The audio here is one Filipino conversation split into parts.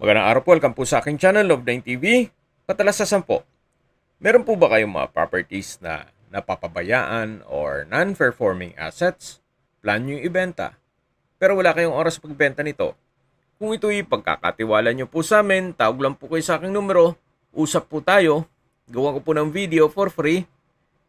Magandang araw po, welcome po sa aking channel, Love9 TV. Katalasasan po, meron po ba kayong mga properties na napapabayaan or non-performing assets? Plan nyo yung ibenta, pero wala kayong oras pagbenta nito. Kung ito'y pagkakatiwala nyo po sa amin, tawag lang po kayo sa aking numero, usap po tayo, gawa ko po ng video for free.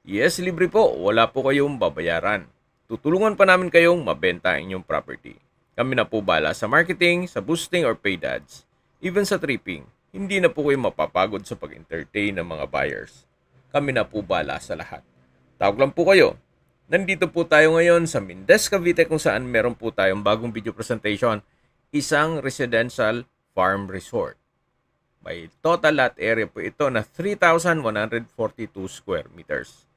Yes, libre po, wala po kayong babayaran. Tutulungan pa namin kayong mabenta ang inyong property. Kami na po bala sa marketing, sa boosting or paid ads. Even sa tripping, hindi na po kayo mapapagod sa pag-entertain ng mga buyers. Kami na po bala sa lahat. Tawag lang po kayo. Nandito po tayo ngayon sa Mindez, Cavite kung saan meron po tayong bagong video presentation, isang residential farm resort. May total lot area po ito na 3,142 square meters.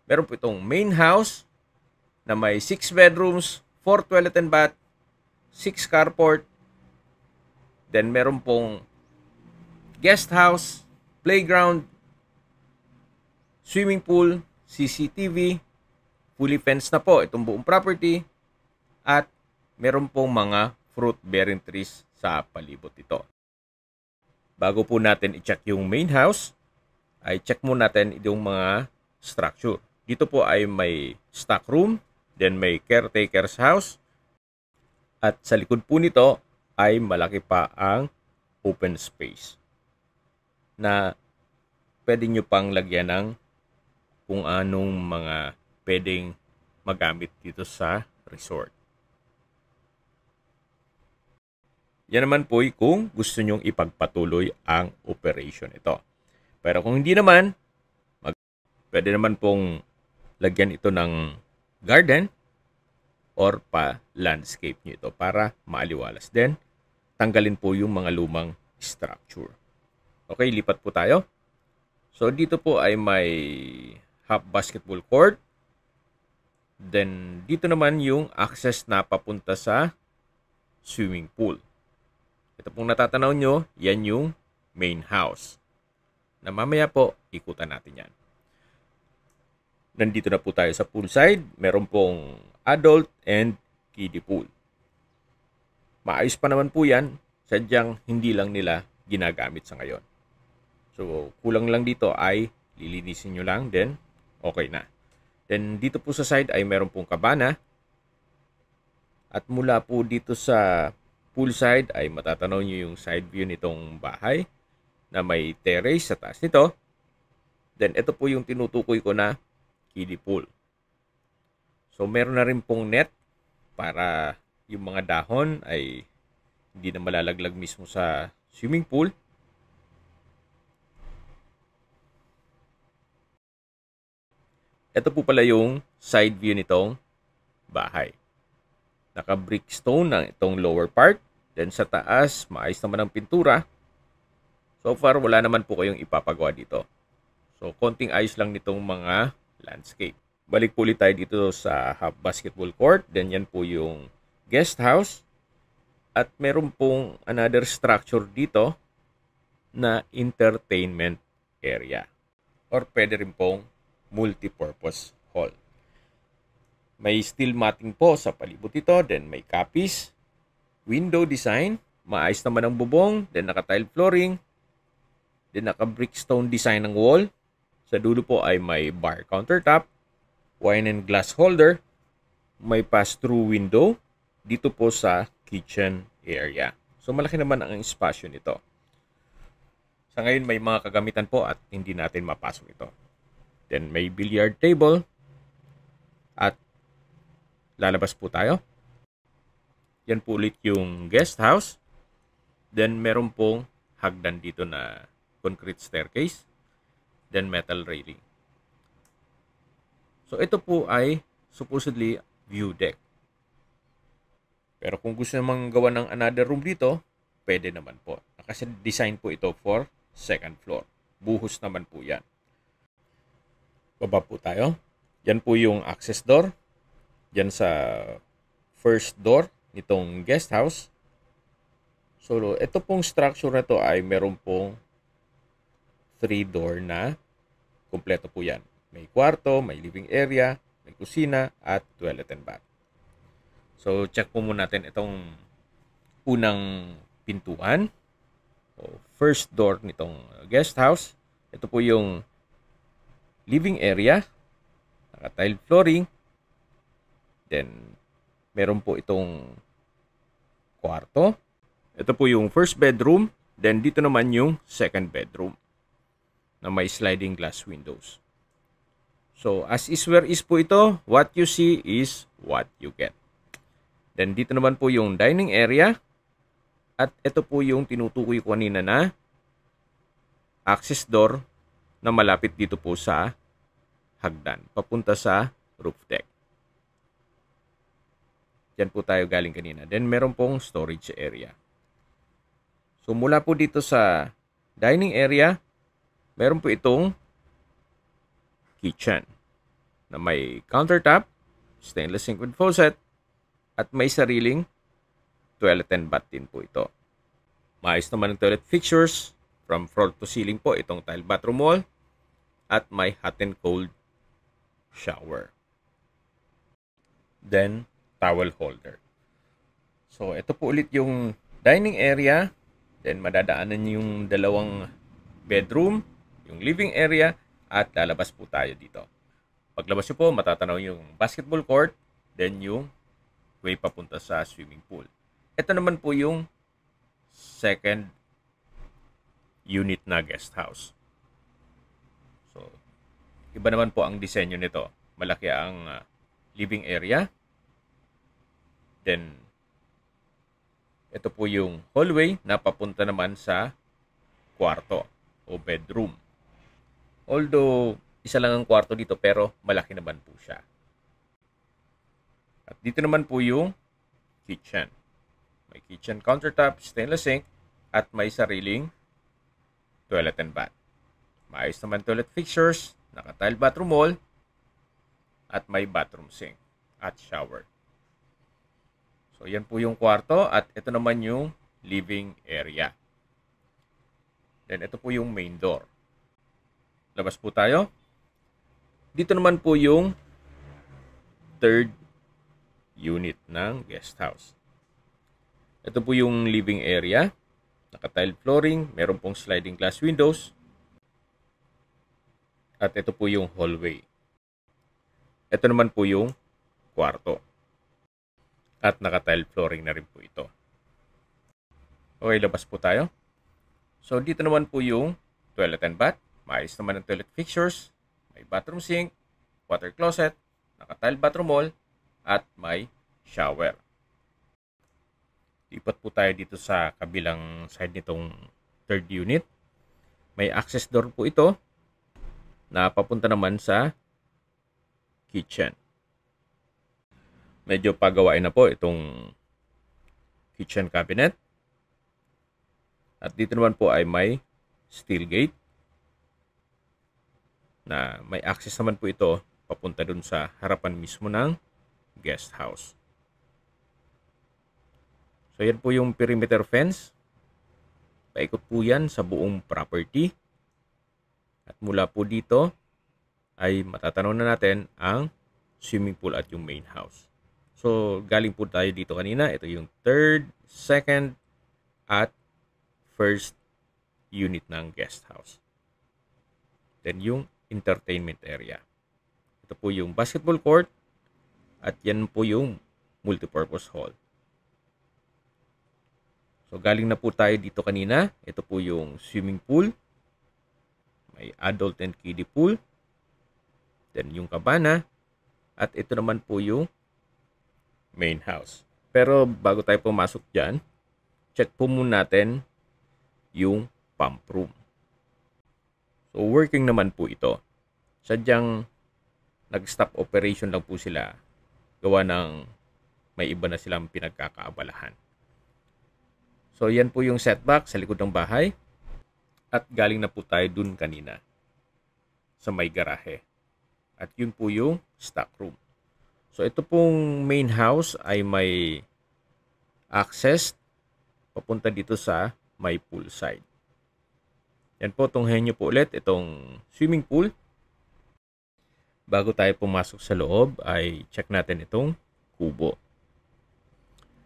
Meron po itong main house na may 6 bedrooms, 4 toilet and bath, 6 carport. Then meron pong guest house, playground, swimming pool, CCTV, fully fenced na po itong buong property, at meron pong mga fruit-bearing trees sa palibot ito. Bago po natin i-check yung main house, ay check muna natin itong mga structure. Dito po ay may stock room, then may caretaker's house, at sa likod po nito ay malaki pa ang open space na pwede nyo pang lagyan ng kung anong mga pwedeng magamit dito sa resort. Yan naman po kung gusto nyong ipagpatuloy ang operation ito. Pero kung hindi naman, pwede naman pong lagyan ito ng garden or pa-landscape nyo ito para maaliwalas din. Tanggalin po yung mga lumang structure. Okay, lipat po tayo. So, dito po ay may half basketball court. Then, dito naman yung access na papunta sa swimming pool. Ito pong natatanaw nyo, yan yung main house. Na mamaya po, ikutan natin yan. Nandito na po tayo sa poolside. Meron pong adult and kiddie pool. Maayos pa naman po yan, sadyang hindi lang nila ginagamit sa ngayon. So, kulang lang dito ay lilinisin nyo lang, then okay na. Then, dito po sa side ay meron pong kabana. At mula po dito sa pool side ay matatanaw nyo yung side view nitong bahay na may terrace sa taas nito. Then, ito po yung tinutukoy ko na kiddie pool. So, meron na rin pong net para yung mga dahon ay hindi na malalaglag mismo sa swimming pool. Ito po pala yung side view nitong bahay. Naka-brick stone ang itong lower part. Then sa taas, maayos naman ang pintura. So far, wala naman po kayong ipapagawa dito. So, konting ayos lang nitong mga landscape. Balik po ulit tayo dito sa half basketball court. Then yan po yung guest house. At meron pong another structure dito na entertainment area. Or pwede rin pong multipurpose hall. May steel matting po sa palibot ito. Then may kapis. Window design. Maayos naman ang bubong. Then naka-tile flooring. Then naka-brick stone design ng wall. Sa dulo po ay may bar countertop. Wine and glass holder. May pass-through window dito po sa kitchen area. So, malaki naman ang espasyo nito. Sa ngayon, may mga kagamitan po at hindi natin mapasok ito. Then, may billiard table. At lalabas po tayo. Yan po ulit yung guest house. Then, meron pong hagdan dito na concrete staircase. Then, metal railing. So, ito po ay supposedly view deck. Pero kung gusto namang gawa ng another room dito, pwede naman po. Kasi design po ito for second floor. Buhos naman po yan. Baba po tayo. Yan po yung access door. Yan sa first door nitong guest house. So, ito pong structure na to ay meron pong 3 door na kumpleto po yan. May kwarto, may living area, may kusina, at toilet and bath. So, check po muna natin itong unang pintuan. o first door nitong guest house. Ito po yung living area, naka-tile flooring. Then, meron po itong kwarto. Ito po yung first bedroom. Then, dito naman yung second bedroom na may sliding glass windows. So, as is where is po ito, what you see is what you get. Then, dito naman po yung dining area. At ito po yung tinutukoy ko kanina na access door na malapit dito po sa hagdan, papunta sa roof deck. Diyan po tayo galing kanina. Then, meron pong storage area. So, mula po dito sa dining area, meron po itong kitchen na may countertop, stainless sink with faucet, at may sariling toilet and bath din po ito. Maayos naman ang toilet fixtures, from floor to ceiling po itong tile bathroom wall, at may hot and cold shower. Then, towel holder. So, ito po ulit yung dining area. Then, madadaanan yung dalawang bedroom, yung living area, at lalabas po tayo dito. Paglabas nyo po, matatanaw yung basketball court, then yung way papunta sa swimming pool. Ito naman po yung second unit na guest house. So, iba naman po ang disenyo nito. Malaki ang living area. Then, ito po yung hallway na papunta naman sa kwarto o bedroom. Although, isa lang ang kwarto dito pero malaki naman po siya. At dito naman po yung kitchen. May kitchen countertop, stainless sink, at may sariling toilet and bath. Maayos naman toilet fixtures, naka-tile bathroom wall, at may bathroom sink at shower. So, yan po yung kwarto at ito naman yung living area. Then, ito po yung main door. Labas po tayo. Dito naman po yung third unit ng guest house. Ito po yung living area. Naka-tile flooring. Meron pong sliding glass windows. At ito po yung hallway. Ito naman po yung kwarto. At naka-tile flooring na rin po ito. Okay, labas po tayo. So, dito naman po yung toilet and bath. Maayos naman ang toilet fixtures. May bathroom sink, water closet, naka-tile bathroom wall, at may shower. Lipat po tayo dito sa kabilang side nitong third unit. May access door po ito na papunta naman sa kitchen. Medyo pagawain na po itong kitchen cabinet. At dito naman po ay may steel gate na may access naman po ito papunta dun sa harapan mismo ng guest house. So, yan po yung perimeter fence. Paikot po yan sa buong property. At mula po dito ay matatanaw na natin ang swimming pool at yung main house. So, galing po tayo dito kanina. Ito yung third, second, at first unit ng guest house. Then, yung entertainment area. Ito po yung basketball court at yan po yung multipurpose hall. So, galing na po tayo dito kanina. Ito po yung swimming pool. May adult and kiddie pool. Then, yung cabana. At ito naman po yung main house. Pero, bago tayo pumasok dyan, check po muna natin yung pump room. So, working naman po ito. Sadyang nag-stop operation lang po sila. Gawa ng may iba na silang pinagkakaabalahan. So, yan po yung setback sa likod ng bahay. At galing na po tayo dun kanina sa may garahe. At yun po yung stock room. So, ito pong main house ay may access papunta dito sa may pool side. Yan po, tunghayan nyo po ulit itong swimming pool. Bago tayo pumasok sa loob ay check natin itong kubo.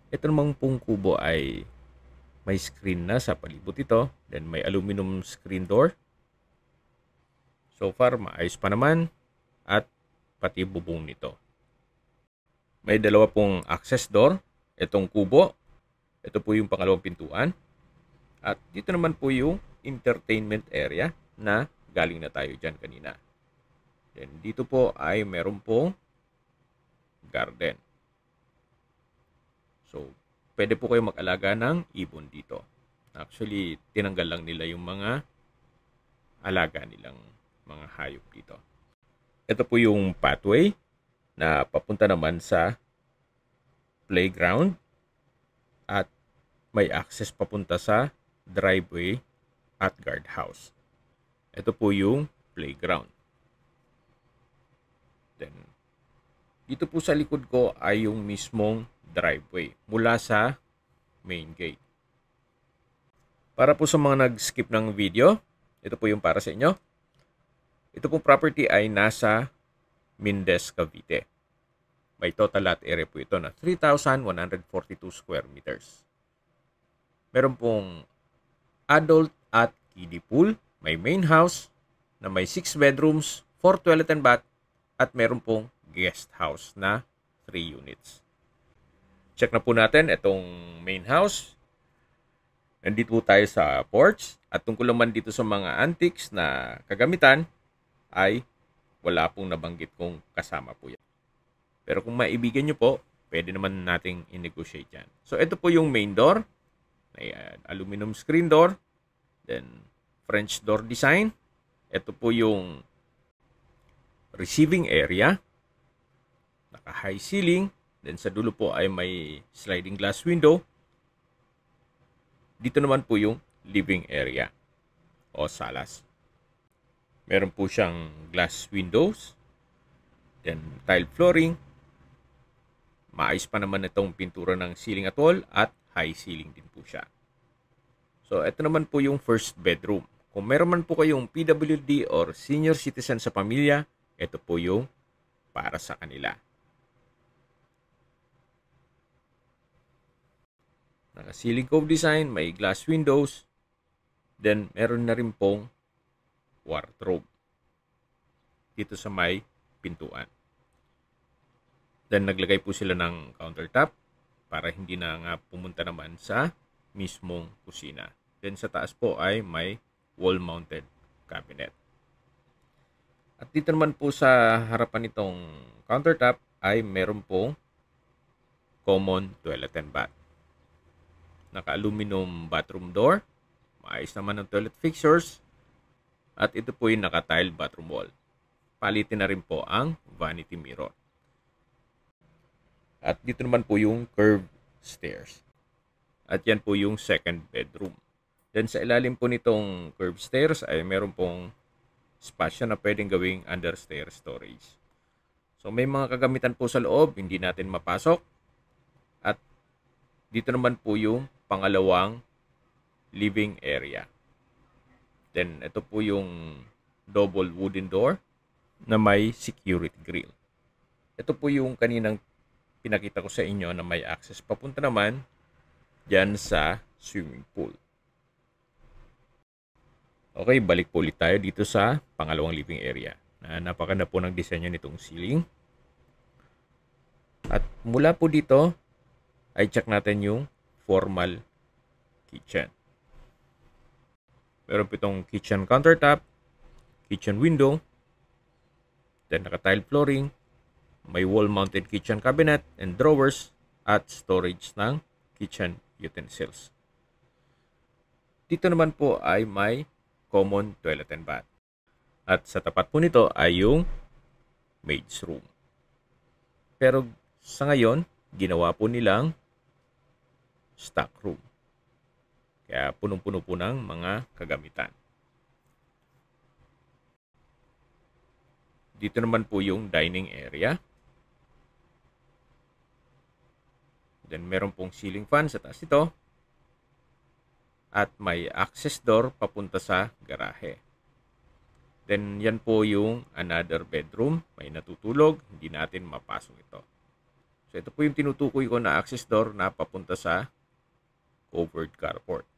Ito namang pong kubo ay May screen na sa palibot ito. Then may aluminum screen door. So far, maayos pa naman. At pati bubong nito. May dalawa pong access door. Itong kubo. Ito po yung pangalawang pintuan. At dito naman po yung entertainment area na galing na tayo dyan kanina. Then dito po ay meron pong garden. So, pwede po kayo mag-alaga ng ibon dito. Actually, tinanggal lang nila yung mga alaga nilang mga hayop dito. Ito po yung pathway na papunta naman sa playground at may access papunta sa driveway at guardhouse. Ito po yung playground. Then, dito po sa likod ko ay yung mismong driveway mula sa main gate. Para po sa mga nag-skip ng video, ito po yung para sa inyo. Ito pong property ay nasa Mindez, Cavite. May total lot area po ito na 3,142 square meters. Meron pong adult at kiddie pool. May main house na may 6 bedrooms, 4 toilet and bath, at meron pong guest house na 3 units. Check na po natin itong main house. Nandito po tayo sa porch. At tungkol naman dito sa mga antiques na kagamitan, ay wala pong nabanggit kung kasama po yan. Pero kung maibigan nyo po, pwede naman nating i-negotiate yan. So ito po yung main door. May aluminum screen door. Then French door design. Ito po yung receiving area. Naka-high ceiling. Then sa dulo po ay may sliding glass window. Dito naman po yung living area o salas. Meron po siyang glass windows. Then tile flooring. Maayos pa naman itong pintura ng ceiling at wall at high ceiling din po siya. So ito naman po yung first bedroom. Kung meron man po kayong PWD or senior citizen sa pamilya, ito po yung para sa kanila. Naka-ceiling cove design, may glass windows. Then, meron na rin pong wardrobe dito sa may pintuan. Then, naglagay po sila ng countertop para hindi na nga pumunta naman sa mismong kusina. Then, sa taas po ay may wall-mounted cabinet. At dito naman po sa harapan nitong countertop ay meron pong common toilet and bath. Naka-aluminum bathroom door. Maayos naman ang toilet fixtures. At ito po yung naka-tile bathroom wall. Palitin na rin po ang vanity mirror. At dito naman po yung curved stairs. At yan po yung second bedroom. Then sa ilalim po nitong curved stairs ay meron pong spasyo na pwedeng gawing understair storage. So may mga kagamitan po sa loob, hindi natin mapasok. At dito naman po yung pangalawang living area. Then, ito po yung double wooden door na may security grill. Ito po yung kaninang pinakita ko sa inyo na may access papunta naman dyan sa swimming pool. Okay, balik po ulit tayo dito sa pangalawang living area. Napakaganda po ng disenyo nitong ceiling. At mula po dito, ay check natin yung formal kitchen. Meron po itong kitchen countertop, kitchen window, then naka-tile flooring, may wall-mounted kitchen cabinet and drawers, at storage ng kitchen utensils. Dito naman po ay may common toilet and bath. At sa tapat po nito ay yung maid's room. Pero sa ngayon, ginawa po nilang stock room. Kaya punong-puno po ng mga kagamitan. Dito naman po yung dining area. Then meron pong ceiling fan sa taas ito. At may access door papunta sa garahe. Then yan po yung another bedroom. May natutulog. Hindi natin mapasok ito. So ito po yung tinutukoy ko na access door na papunta sa covered carport.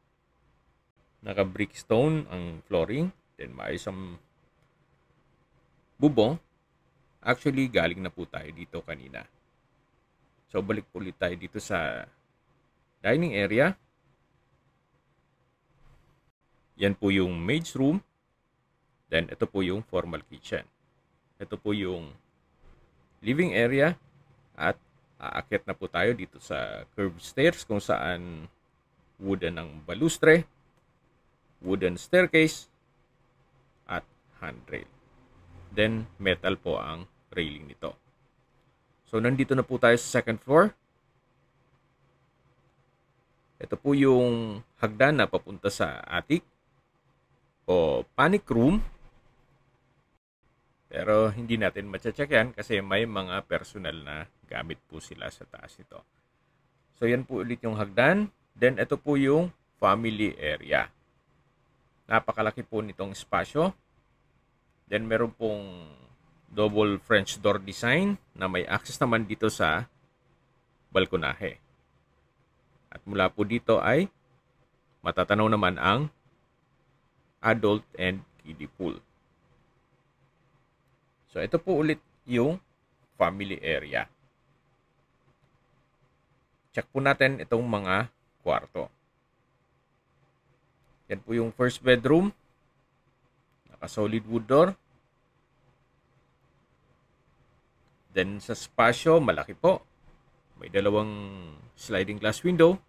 Naka-brickstone ang flooring, then maayos ang bubong. Actually, galing na po tayo dito kanina. So, balik po ulit tayo dito sa dining area. Yan po yung maid's room. Then, ito po yung formal kitchen. Ito po yung living area. At aakyat na po tayo dito sa curved stairs kung saan wooden ang balustre, wooden staircase, at handrail. Then, metal po ang railing nito. So, nandito na po tayo sa second floor. Ito po yung hagdan na papunta sa attic o panic room. Pero hindi natin matcha-check yan kasi may mga personal na gamit po sila sa taas nito. So, yan po ulit yung hagdan. Then, ito po yung family area. Napakalaki po nitong espasyo. Then, meron pong double French door design na may access naman dito sa balkonahe. At mula po dito ay matatanaw naman ang adult and kiddie pool. So, ito po ulit yung family area. Check po natin itong mga kwarto. Yan po yung first bedroom. Naka-solid wood door. Then sa spasyo, malaki po. May dalawang sliding glass window.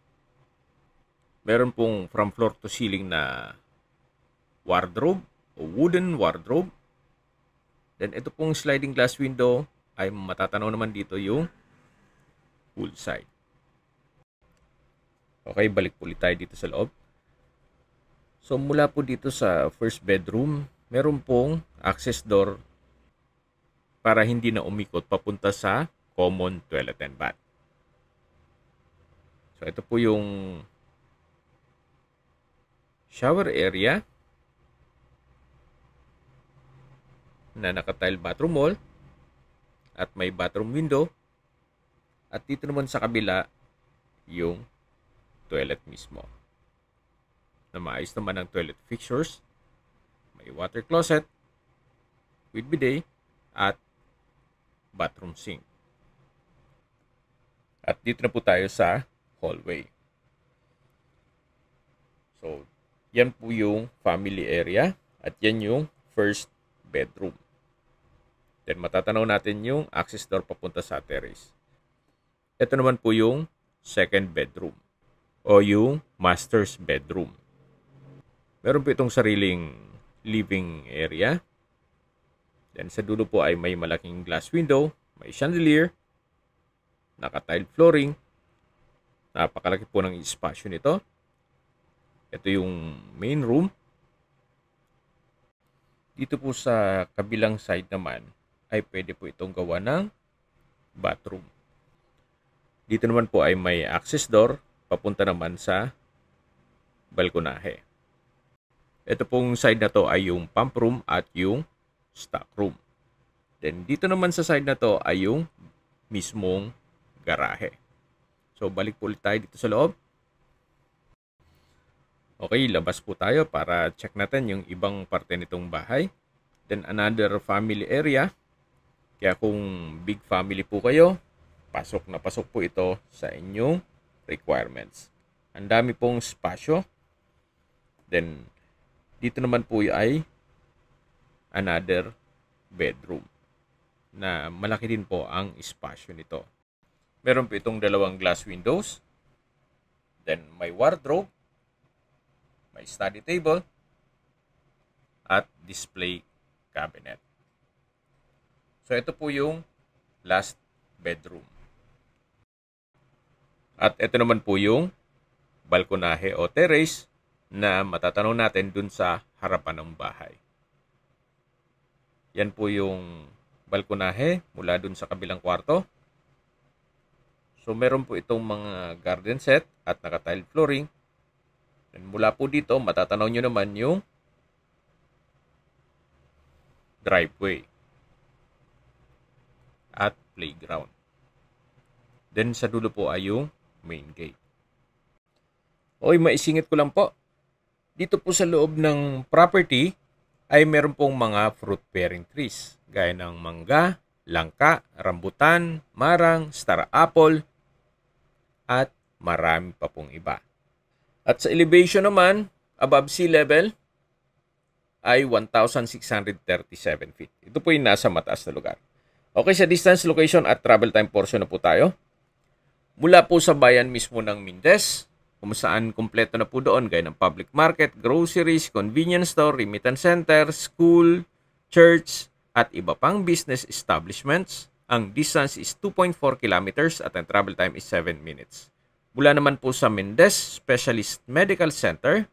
Meron pong from floor to ceiling na wardrobe o wooden wardrobe. Then ito pong sliding glass window ay matatanaw naman dito yung poolside. Okay, balik po ulit tayo dito sa loob. So mula po dito sa first bedroom, meron pong access door para hindi na umikot papunta sa common toilet and bath. So ito po yung shower area na naka-tile bathroom wall at may bathroom window. At dito naman sa kabila yung toilet mismo. Na maayos naman ang toilet fixtures. May water closet with bidet at bathroom sink. At dito na po tayo sa hallway. So, yan po yung family area at yan yung first bedroom. Then matatanaw natin yung access door papunta sa terrace. Ito naman po yung second bedroom o yung master's bedroom. Meron po itong sariling living area. Then sa dulo po ay may malaking glass window, may chandelier, naka-tile flooring. Napakalaki po ng espasyo nito. Ito yung main room. Dito po sa kabilang side naman ay pwede po itong gawa ng bathroom. Dito naman po ay may access door papunta naman sa balkonahe. Ito pong side na to ay yung pump room at yung stock room. Then dito naman sa side na to ay yung mismong garahe. So balik po ulit tayo dito sa loob. Okay, labas po tayo para check natin yung ibang parte nitong bahay. Then another family area. Kaya kung big family po kayo, pasok na pasok po ito sa inyong requirements. Ang dami pong spasyo. Then dito naman po ay another bedroom na malaki din po ang espasyo nito. Meron po itong dalawang glass windows. Then may wardrobe, may study table, at display cabinet. So ito po yung last bedroom. At ito naman po yung balkonahe o terrace na matatanaw natin dun sa harapan ng bahay. Yan po yung balkonahe mula dun sa kabilang kwarto. So meron po itong mga garden set at naka-tile flooring. And mula po dito matatanaw nyo naman yung driveway at playground. Then sa dulo po ay yung main gate. Oy, maisingit ko lang po. Dito po sa loob ng property ay meron pong mga fruit-bearing trees gaya ng mangga, langka, rambutan, marang, star apple, at marami pa pong iba. At sa elevation naman, above sea level, ay 1,637 feet. Ito po yung nasa mataas na lugar. Okay, sa distance, location at travel time portion na po tayo. Mula po sa bayan mismo ng Mindez, kung saan kumpleto na po doon gaya ng public market, groceries, convenience store, remittance center, school, church, at iba pang business establishments. Ang distance is 2.4 kilometers at ang travel time is 7 minutes. Mula naman po sa Mindez Specialist Medical Center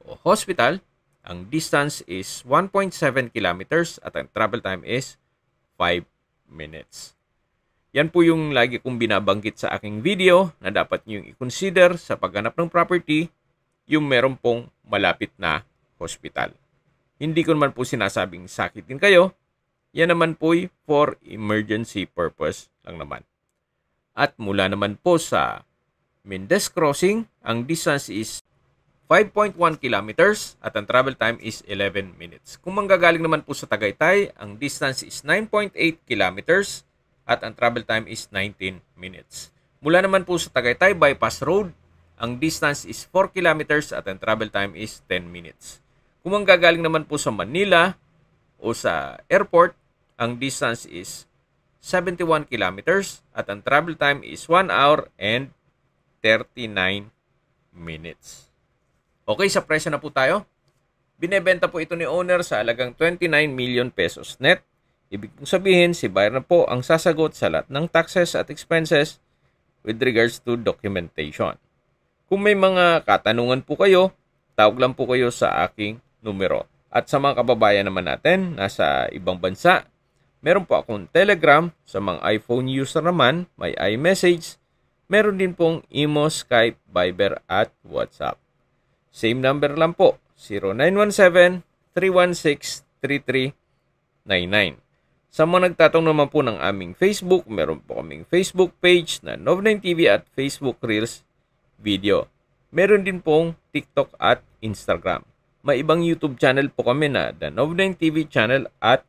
o Hospital, ang distance is 1.7 kilometers at ang travel time is 5 minutes. Yan po yung lagi kong binabanggit sa aking video na dapat nyo i-consider sa paghanap ng property, yung meron pong malapit na hospital. Hindi ko naman po sinasabing sakitin kayo, yan naman po for emergency purpose lang naman. At mula naman po sa Mindez Crossing, ang distance is 5.1 kilometers at ang travel time is 11 minutes. Kung manggagaling naman po sa Tagaytay, ang distance is 9.8 kilometers at ang travel time is 19 minutes. Mula naman po sa Tagaytay Bypass Road, ang distance is 4 kilometers at ang travel time is 10 minutes. Kung manggagaling naman po sa Manila o sa airport, ang distance is 71 kilometers at ang travel time is 1 hour and 39 minutes. Okay, sa presyo na po tayo. Binebenta po ito ni owner sa halagang 29 million pesos net. Ibig kong sabihin, si buyer na po ang sasagot sa lahat ng taxes at expenses with regards to documentation. Kung may mga katanungan po kayo, tawag lang po kayo sa aking numero. At sa mga kababayan naman natin, nasa ibang bansa, meron po akong Telegram. Sa mga iPhone user naman, may iMessage. Meron din pong Imo, Skype, Viber at WhatsApp. Same number lang po, 0917-316-3399. Sa mga nagtatanong naman po ng aming Facebook, meron po kaming Facebook page na Nov9TV at Facebook Reels Video. Meron din pong TikTok at Instagram. May ibang YouTube channel po kami na The Nov9TV channel at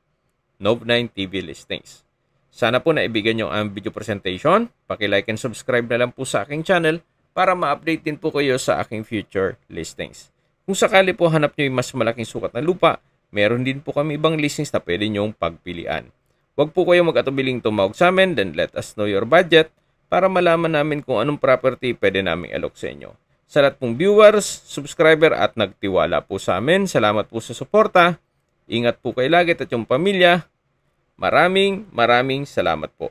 Nov9TV Listings. Sana po naibigyan nyo ang video presentation. Paki-like and subscribe na lang po sa aking channel para ma-update din po kayo sa aking future listings. Kung sakali po hanap nyo yung mas malaking sukat na lupa, meron din po kami ibang listings na pwede nyong pagpilian. Huwag po kayo mag-atubiling tumawag sa amin, then let us know your budget para malaman namin kung anong property pwede naming alok sa inyo. Sa lahat pong viewers, subscriber at nagtiwala po sa amin, salamat po sa suporta. Ingat po kayo lagi at yung pamilya. Maraming salamat po.